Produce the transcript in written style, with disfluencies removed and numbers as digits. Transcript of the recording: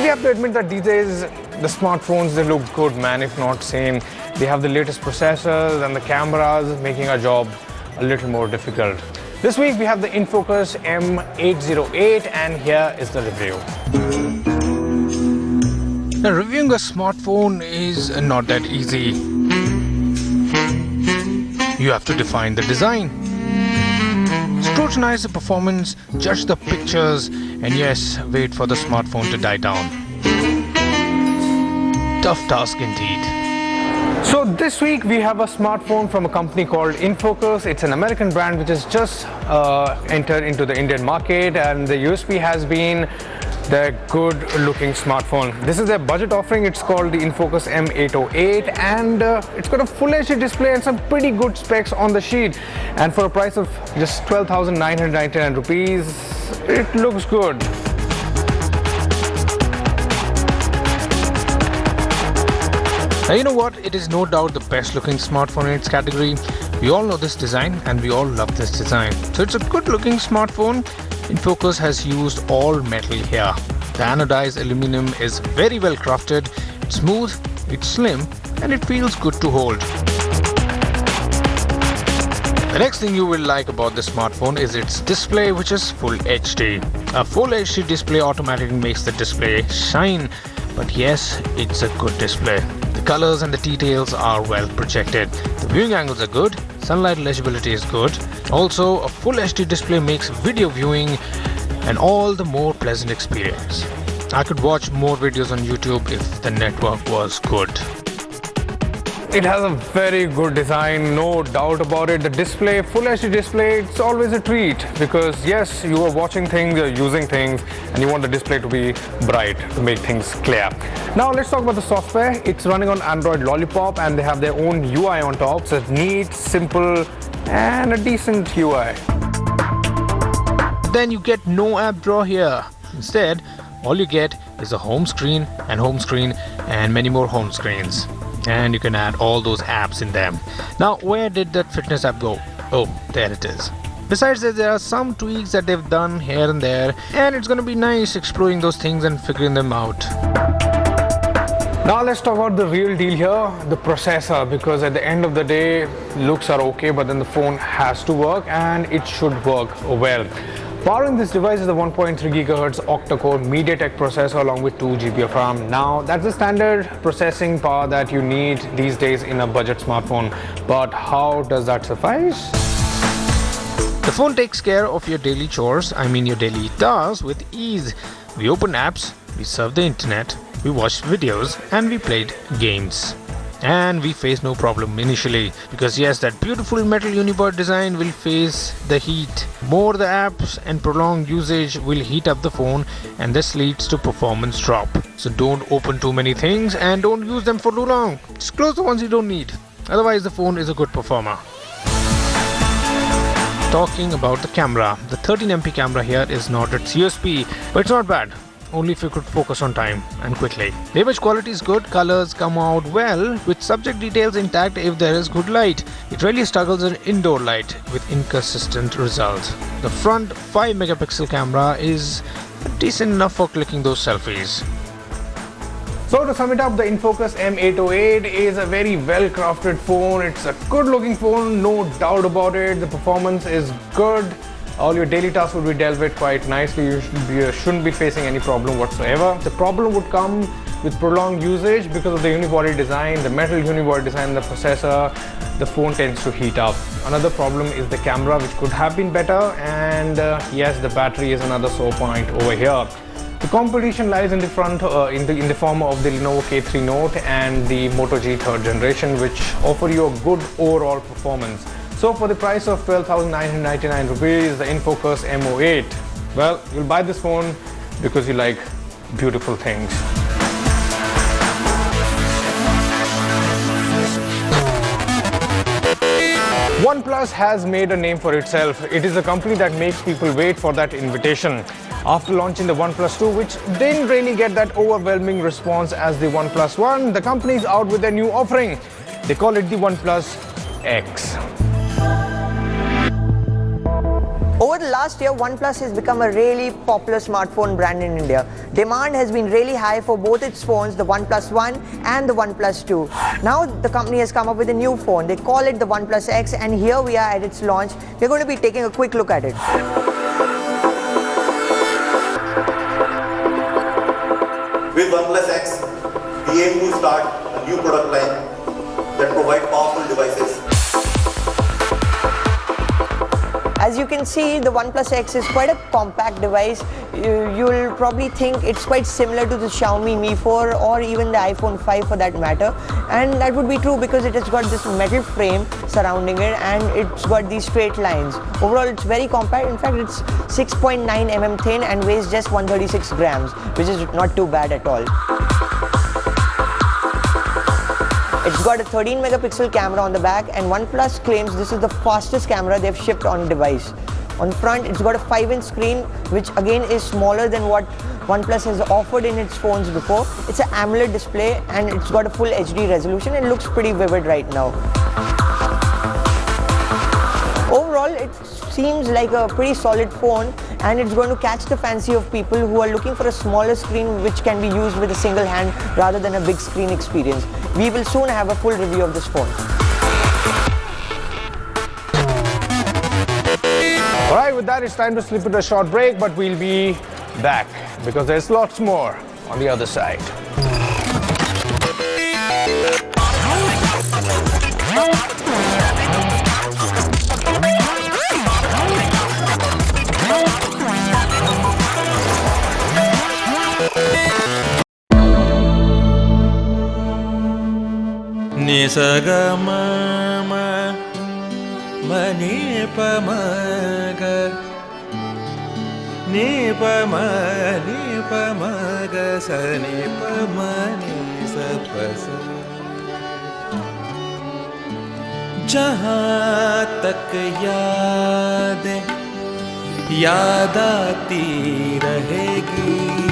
we have to admit that these days the smartphones, they look good, man, if not same. They have the latest processors and the cameras, making our job a little more difficult. This week we have the Infocus M808 and here is the review. Now, reviewing a smartphone is not that easy. You have to define the design, scrutinize the performance, judge the pictures, and yes, wait for the smartphone to die down. Tough task indeed. So this week we have a smartphone from a company called Infocus. It's an American brand which has just entered into the Indian market, and the USP has been their good looking smartphone. This is their budget offering. It's called the Infocus M808 and it's got a full HD display and some pretty good specs on the sheet, and for a price of just 12,999 rupees, it looks good. Now you know what, it is no doubt the best looking smartphone in its category. We all know this design and we all love this design. So it's a good looking smartphone. Infocus has used all metal here. The anodized aluminum is very well crafted, it's smooth, it's slim, and it feels good to hold. The next thing you will like about the smartphone is its display, which is Full HD. A Full HD display automatically makes the display shine, but yes, it's a good display. The colors and the details are well projected. The viewing angles are good, sunlight legibility is good. Also, a Full HD display makes video viewing an all the more pleasant experience. I could watch more videos on YouTube if the network was good. It has a very good design, no doubt about it. The display, Full HD display, it's always a treat because yes, you are watching things, you're using things, and you want the display to be bright to make things clear. Now let's talk about the software. It's running on Android Lollipop and they have their own UI on top, so it's neat, simple, and a decent UI. Then you get no app drawer here. Instead, all you get is a home screen and many more home screens. And you can add all those apps in them. Now, where did that fitness app go? Oh, there it is. Besides that, there are some tweaks that they've done here and there, and it's gonna be nice exploring those things and figuring them out. Now let's talk about the real deal here, the processor, because at the end of the day, looks are okay, but then the phone has to work and it should work well. Powering this device is the 1.3 GHz octa-core MediaTek processor along with 2 GB of RAM. Now, that's the standard processing power that you need these days in a budget smartphone. But how does that suffice? The phone takes care of your daily chores, your daily tasks with ease. We open apps, we surf the internet, we watched videos, and we played games. And we face no problem initially because yes, that beautiful metal unibody design will face the heat. More the apps and prolonged usage will heat up the phone, and this leads to performance drop. So don't open too many things and don't use them for too long. Just close the ones you don't need. Otherwise the phone is a good performer. Talking about the camera, the 13MP camera here is not its USP, but it's not bad. Only if you could focus on time and quickly. The image quality is good, colors come out well, with subject details intact if there is good light. It really struggles in indoor light with inconsistent results. The front 5 megapixel camera is decent enough for clicking those selfies. So to sum it up, the Infocus M808 is a very well crafted phone. It's a good looking phone, no doubt about it. The performance is good. All your daily tasks will be dealt with quite nicely. You shouldn't be facing any problem whatsoever. The problem would come with prolonged usage because of the unibody design, the metal unibody design, the processor. The phone tends to heat up. Another problem is the camera, which could have been better, and yes, the battery is another sore point over here. The competition lies in the front, in the form of the Lenovo K3 Note and the Moto G 3rd generation, which offer you a good overall performance. So for the price of 12,999 rupees, the Infocus M08, well, you'll buy this phone because you like beautiful things. Oneplus has made a name for itself. It is a company that makes people wait for that invitation. After launching the OnePlus 2, which didn't really get that overwhelming response as the OnePlus 1, the company is out with their new offering. They call it the OnePlus X. Over the last year, OnePlus has become a really popular smartphone brand in India. Demand has been really high for both its phones, the OnePlus One and the OnePlus 2. Now the company has come up with a new phone. They call it the OnePlus X, and here we are at its launch. We're going to be taking a quick look at it. With OnePlus X, we aim to start a new product line that provides powerful devices. As you can see, the OnePlus X is quite a compact device. You'll probably think it's quite similar to the Xiaomi Mi 4 or even the iPhone 5 for that matter. And that would be true because it has got this metal frame surrounding it and it's got these straight lines. Overall, it's very compact. In fact, it's 6.9 mm thin and weighs just 136 grams, which is not too bad at all. It's got a 13 megapixel camera on the back, and OnePlus claims this is the fastest camera they've shipped on device. On front, it's got a 5-inch screen, which again is smaller than what OnePlus has offered in its phones before. It's an AMOLED display and it's got a full HD resolution and looks pretty vivid right now. Overall, it seems like a pretty solid phone, and it's going to catch the fancy of people who are looking for a smaller screen which can be used with a single hand rather than a big screen experience. We will soon have a full review of this phone. Alright, with that, it's time to slip into a short break, but we'll be back because there's lots more on the other side. Nisagama manipamaga nipamaga sanipamani sapasa जहाँ तक याद आती रहेगी